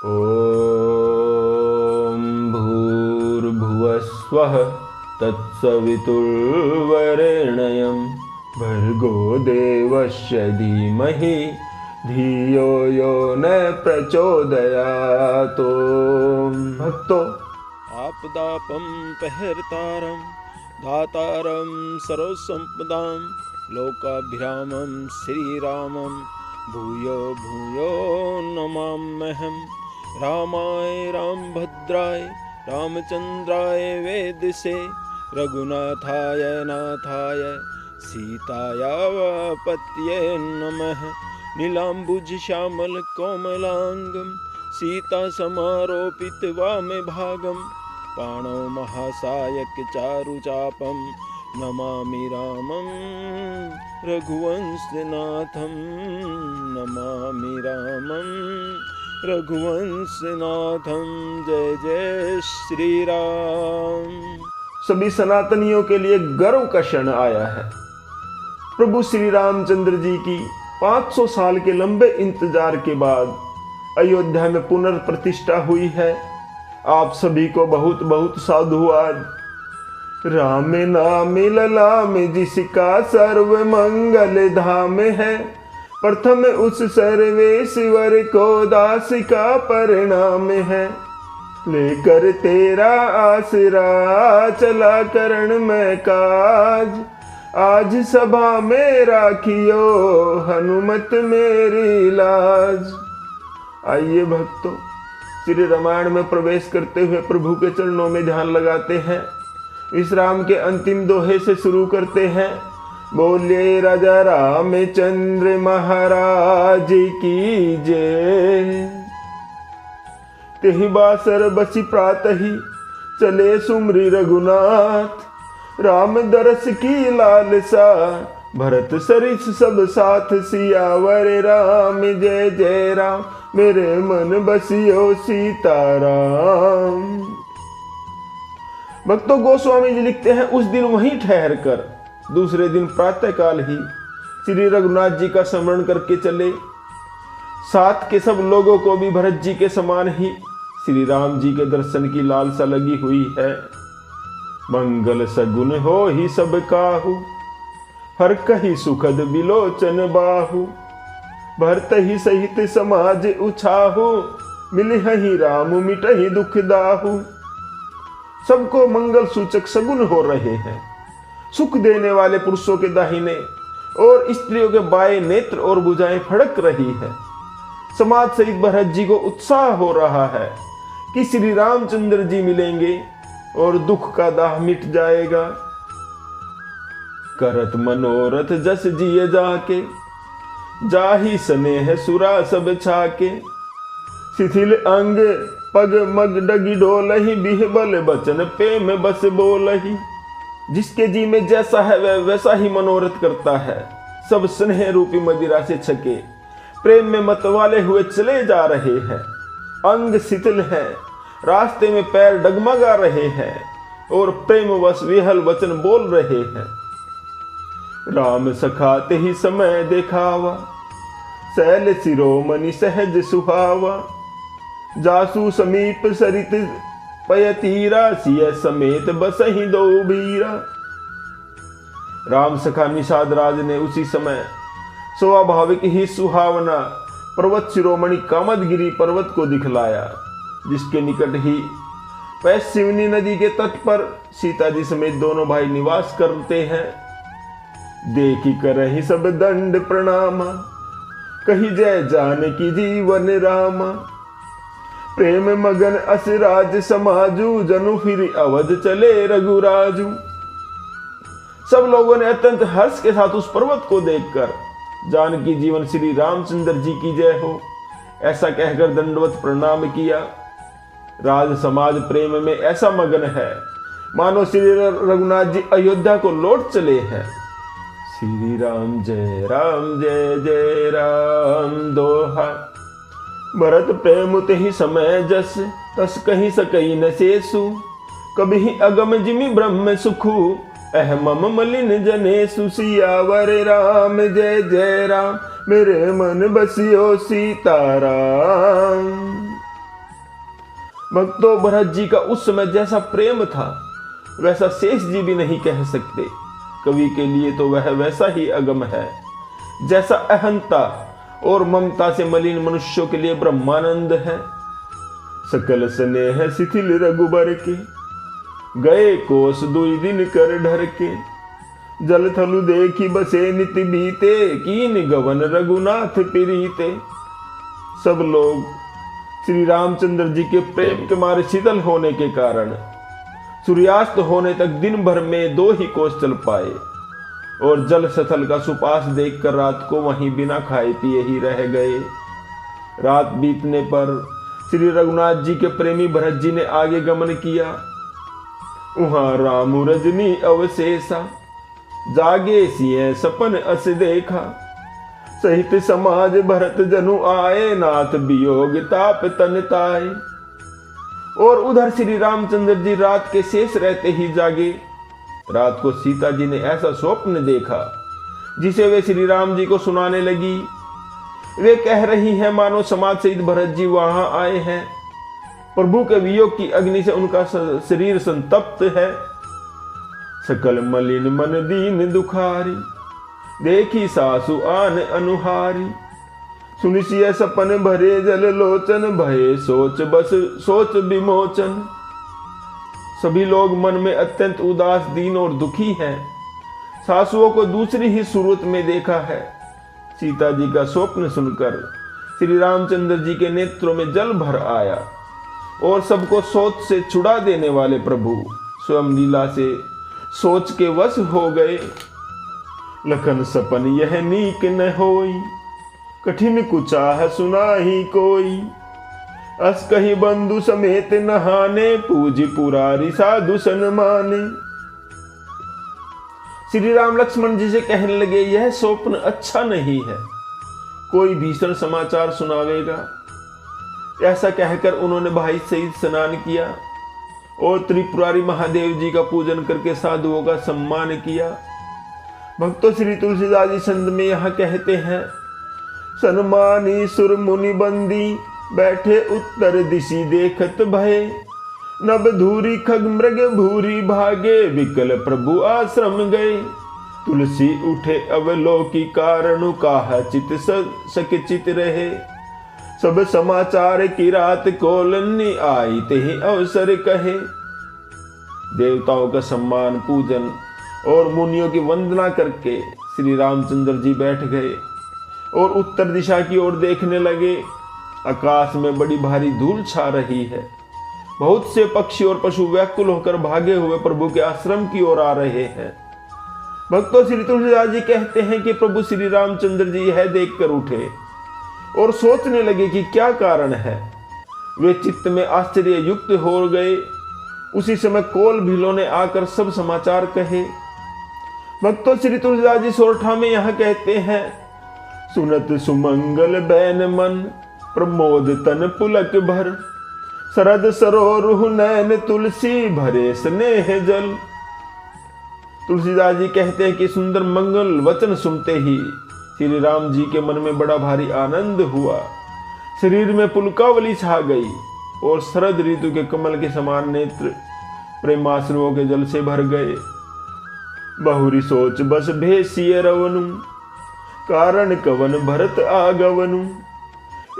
ॐ भूर्भुवस्वः तत्सवितुर्वरेण्यं भर्गो देवस्य धीमहि धियो यो न प्रचोदयात्। भक्तों, आपदापं पहर्तारं दातारं सर्वसंपदां लोकाभिरामं श्रीरामं भूयो भूयो नमाम्यहम्। रामाय रामभद्राय रामचंद्राय वेदसे रघुनाथाय नाथाय सीताया पतये नमः। नीलाम्बुज श्यामल कोमलांगं सीता समारोपित वामे भागं पाणौ महासायक चारुचापं नमामि रामं रघुवंशनाथं। नमामि रामं रघुवंशनाथं। जय जय श्री राम। सभी सनातनियों के लिए गर्व का क्षण आया है। प्रभु श्री रामचंद्र जी की 500 साल के लंबे इंतजार के बाद अयोध्या में पुनर्प्रतिष्ठा हुई है। आप सभी को बहुत बहुत साधुवाद। राम नाम ललाम जिसका सर्व मंगल धाम है, प्रथम उस सर्वेश्वर को दास का परिणाम है। लेकर तेरा आसरा चला करण में काज, आज सभा में राखियो हनुमत मेरी लाज। आइए भक्तों, श्री रामायण में प्रवेश करते हुए प्रभु के चरणों में ध्यान लगाते हैं। विश्राम के अंतिम दोहे से शुरू करते हैं। बोलिए राजा रामचंद्र महाराज की जय। तेहि बासर बसी प्रातहि चले सुमरी रघुनाथ, राम दरस की लालसा भरत सरिस सब साथ। सियावर राम जय जय राम, मेरे मन बसियो सीताराम। भक्तों, गोस्वामी जी लिखते हैं, उस दिन वहीं ठहर कर दूसरे दिन प्रातःकाल ही श्री रघुनाथ जी का स्मरण करके चले। साथ के सब लोगों को भी भरत जी के समान ही श्री राम जी के दर्शन की लालसा लगी हुई है। मंगल सगुन हो ही सब काहू, हर कही सुखद बिलोचन बाहु। भरत ही सहित समाज उछाहू, मिलहि राम मिटहि दुख दाहू। सबको मंगल सूचक सगुन हो रहे हैं। सुख देने वाले पुरुषों के दाहिने और स्त्रियों के बाएं नेत्र और भुजाएं फड़क रही है। समाज सहित भरत जी को उत्साह हो रहा है कि श्री रामचंद्र जी मिलेंगे और दुख का दाह मिट जाएगा। करत मनोरथ जस जिय जाके, जाहि स्नेह सुरा सब छाके। शिथिल अंग पग मग डगी डोलहि, बिहबल बचन प्रेम बस बोलहि। जिसके जी में जैसा है वह वैसा ही मनोरथ करता है। सब स्नेह रूपी मदिरा से छके प्रेम में मतवाले हुए चले जा रहे हैं। अंग शिथिल है, रास्ते में पैर डगमगा रहे हैं और प्रेमवश विहल वचन बोल रहे हैं। राम सखाते ही समय देखावा, शैल शिरोमणि सहज सुहावा। जासु समीप सरित पयतीरा, सिय समेत बसहि दो बीरा। राम सखा निषाद राज ने उसी समय स्वाभाविक ही सुहावना पर्वत शिरोमणि कामदगिरी पर्वत को दिखलाया, जिसके निकट ही पैसिवनी नदी के तट पर सीता जी समेत दोनों भाई निवास करते हैं। देखी करहि सब दंड प्रणामा, कही जय जानकी जीवन रामा। प्रेम मगन असराज समाजू, जनु फिर अवध चले रघुराजू। सब लोगों ने अत्यंत हर्ष के साथ उस पर्वत को देखकर जानकी जीवन श्री रामचंद्र जी की जय हो ऐसा कहकर दंडवत प्रणाम किया। राज समाज प्रेम में ऐसा मगन है मानो श्री रघुनाथ जी अयोध्या को लौट चले हैं। श्री राम जय जय राम दोहा। भरत प्रेम तेहि समय जस, तस कहीं सकई न शेषु। कभी अगम जिमि ब्रह्म सुखु, अहमम मलिन जनेसु। सियावर राम जय जय राम, मेरे मन बसियो सीताराम। भक्तों, भरत जी का उस समय जैसा प्रेम था वैसा शेष जी भी नहीं कह सकते। कवि के लिए तो वह वैसा ही अगम है जैसा अहंता और ममता से मलिन मनुष्यों के लिए ब्रह्मानंद है। सकल स्नेह शिथिल रघुबर के, गए कोस दुई दिन कर ढर के। जल थलु देखी बसे नित बीते, कीन गवन रघुनाथ प्रीते। सब लोग श्री रामचंद्र जी के प्रेम के मारे शीतल होने के कारण सूर्यास्त होने तक दिन भर में 2 ही कोस चल पाए और जल स्थल का सुपास देखकर रात को वहीं बिना खाए पिए ही रह गए। रात बीतने पर श्री रघुनाथ जी के प्रेमी भरत जी ने आगे गमन किया। वहां राम रजनी अवशेषा, जागे सिए सपन अस देखा। सहित समाज भरत जनु आए, नाथ वियोग ताप तन ताए। और उधर श्री रामचंद्र जी रात के शेष रहते ही जागे। रात को सीता जी ने ऐसा स्वप्न देखा जिसे वे श्री राम जी को सुनाने लगी। वे कह रही हैं मानो समाज सहित भरत जी वहां आए हैं। प्रभु के वियोग की अग्नि से उनका शरीर संतप्त है। सकल मलिन मन दीन दुखारी, देखी सासु आन अनुहारी। सुनिसिय सपन भरे जल लोचन, भये सोच बस सोच विमोचन। सभी लोग मन में अत्यंत उदास, दीन और दुखी हैं। सासुओं को दूसरी ही सूरत में देखा है। सीता जी का स्वप्न सुनकर श्री रामचंद्र जी के नेत्रों में जल भर आया और सबको सोच से छुड़ा देने वाले प्रभु स्वयं लीला से सोच के वश हो गए। लखन सपन यह नीक न होई, कठिन कुचाह सुना ही कोई। अस कही बंधु समेत नहाने, पूजी पुरारी साधु सन माने। श्री राम लक्ष्मण जी से कहने लगे, यह स्वप्न अच्छा नहीं है, कोई भीषण समाचार सुनावेगा। ऐसा कहकर उन्होंने भाई सहित स्नान किया और त्रिपुरारी महादेव जी का पूजन करके साधुओं का सम्मान किया। भक्तों, श्री तुलसीदास जी संत में यहाँ कहते हैं, सन्मानी सुर मुनि बंदी, बैठे उत्तर दिशि देखत भय। नभ धूरी खग मृग भूरी भागे, विकल प्रभु आश्रम गए। तुलसी उठे अवलोकी कारणु, काह चित सक चित रहे। सब समाचार की रात कोलनी, आई ते ही अवसर कहे। देवताओं का सम्मान पूजन और मुनियों की वंदना करके श्री रामचंद्र जी बैठ गए और उत्तर दिशा की ओर देखने लगे। आकाश में बड़ी भारी धूल छा रही है। बहुत से पक्षी और पशु व्याकुल होकर भागे हुए प्रभु के आश्रम की ओर आ रहे हैं। भक्तों, श्री तुलसीदास जी कहते हैं कि प्रभु श्री रामचंद्र जी यह देखकर उठे और सोचने लगे कि क्या कारण है। वे चित्त में आश्चर्य युक्त हो गए। उसी समय कोल भीलों ने आकर सब समाचार कहे। भक्तों, श्री तुलसीदास जी सोरठा में यहाँ कहते हैं, सुनत सुमंगल बैन मन, प्रमोद तन पुलक भर। शरद सरोरुह नैन, तुलसी भरे स्नेह जल। तुलसीदास जी कहते हैं कि सुंदर मंगल वचन सुनते ही श्री राम जी के मन में बड़ा भारी आनंद हुआ। शरीर में पुलकावली छा गई और शरद ऋतु के कमल के समान नेत्र प्रेमाश्रुओं के जल से भर गए। बहुरी सोच बस भेसिय रवनु, कारण कवन भरत आगवनु।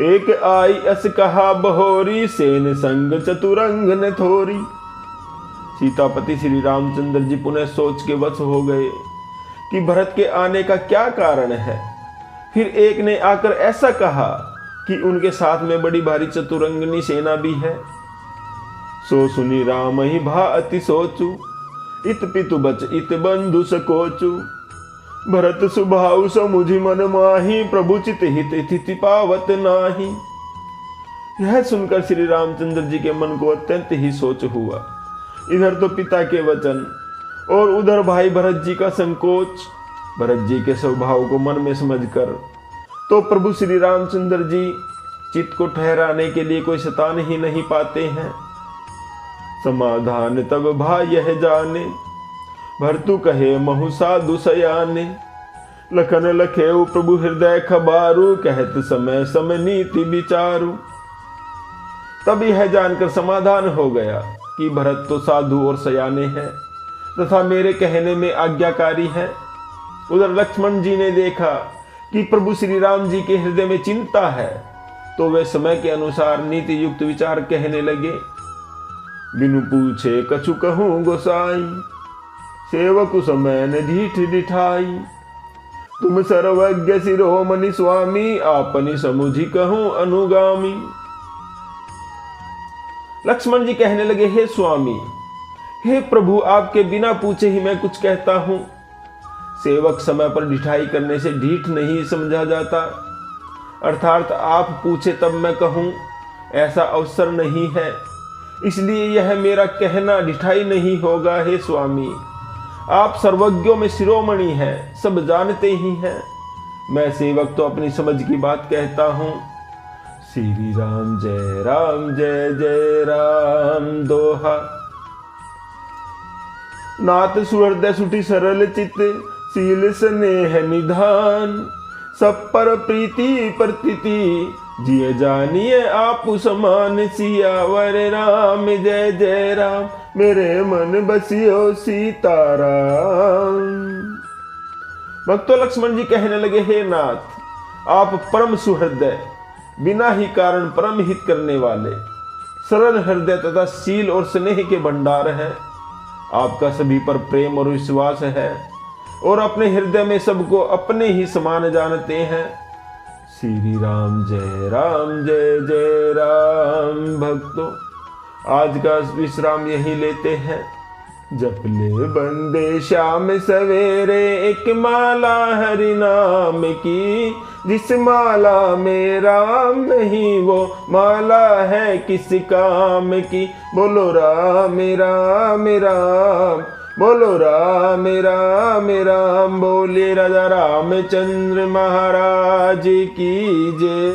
एक आई अस कहा बहोरी, सेन संग चतुरंग न थोरी। सीतापति श्री रामचंद्र जी पुनः सोच के वश हो गए कि भरत के आने का क्या कारण है। फिर एक ने आकर ऐसा कहा कि उनके साथ में बड़ी भारी चतुरंगनी सेना भी है। सो सुनी राम ही भा अति सोचू, इत पितु बच इत बंधु सकोचू। भरत सुभाव समुझि मन माही, प्रभु चित हित स्थिति पावत नाही। यह सुनकर श्री रामचंद्र जी के मन को अत्यंत ही सोच हुआ। इधर तो पिता के वचन और उधर भाई भरत जी का संकोच। भरत जी के स्वभाव को मन में समझकर तो प्रभु श्री रामचंद्र जी चित्त को ठहराने के लिए कोई शतान ही नहीं पाते हैं। समाधान तब भाई यह जाने, भरतु कहे महु साधु सयाने। लखन लखे प्रभु हृदय खबारू, कहत समय समय नीति विचारू। तब यह जानकर समाधान हो गया कि भरत तो साधु और सयाने हैं तथा मेरे कहने में आज्ञाकारी हैं। उधर लक्ष्मण जी ने देखा कि प्रभु श्री राम जी के हृदय में चिंता है, तो वे समय के अनुसार नीति युक्त विचार कहने लगे। बिनु पूछे कछु कहूँ गोसाई, सेवक समय ने ढीठ ढिठाई। तुम सर्वज्ञ शिरोमणि स्वामी, आपनी समुझी कहूँ अनुगामी। लक्ष्मण जी कहने लगे, हे स्वामी, हे प्रभु, आपके बिना पूछे ही मैं कुछ कहता हूं। सेवक समय पर ढिठाई करने से ढीठ नहीं समझा जाता, अर्थात आप पूछे तब मैं कहूं, ऐसा अवसर नहीं है। इसलिए यह मेरा कहना ढिठाई नहीं होगा। हे स्वामी, आप सर्वज्ञों में शिरोमणि हैं, सब जानते ही हैं। मैं सेवक तो अपनी समझ की बात कहता हूं। श्री राम जय जय राम दोहा। नाथ सुहृदय सुठी सरल चित, शील स्नेह निधान। सब पर प्रीति प्रतीति, जिय जानिए आप समान। सियावर राम जय राम, मेरे मन बसियो सीताराम। भक्तों, लक्ष्मण जी कहने लगे, हे नाथ, आप परम सुहृदय, बिना ही कारण परम हित करने वाले, सरल हृदय तथा शील और स्नेह के भंडार हैं। आपका सभी पर प्रेम और विश्वास है और अपने हृदय में सबको अपने ही समान जानते हैं। श्री राम जय राम। भक्तों, आज का विश्राम यही लेते हैं। जप ले बंदे शाम सवेरे, एक माला हरि नाम की। जिस माला में राम नहीं, वो माला है किस काम की। बोलो राम राम राम, बोलो राम राम राम। बोले राजा रामचंद्र महाराज की जय।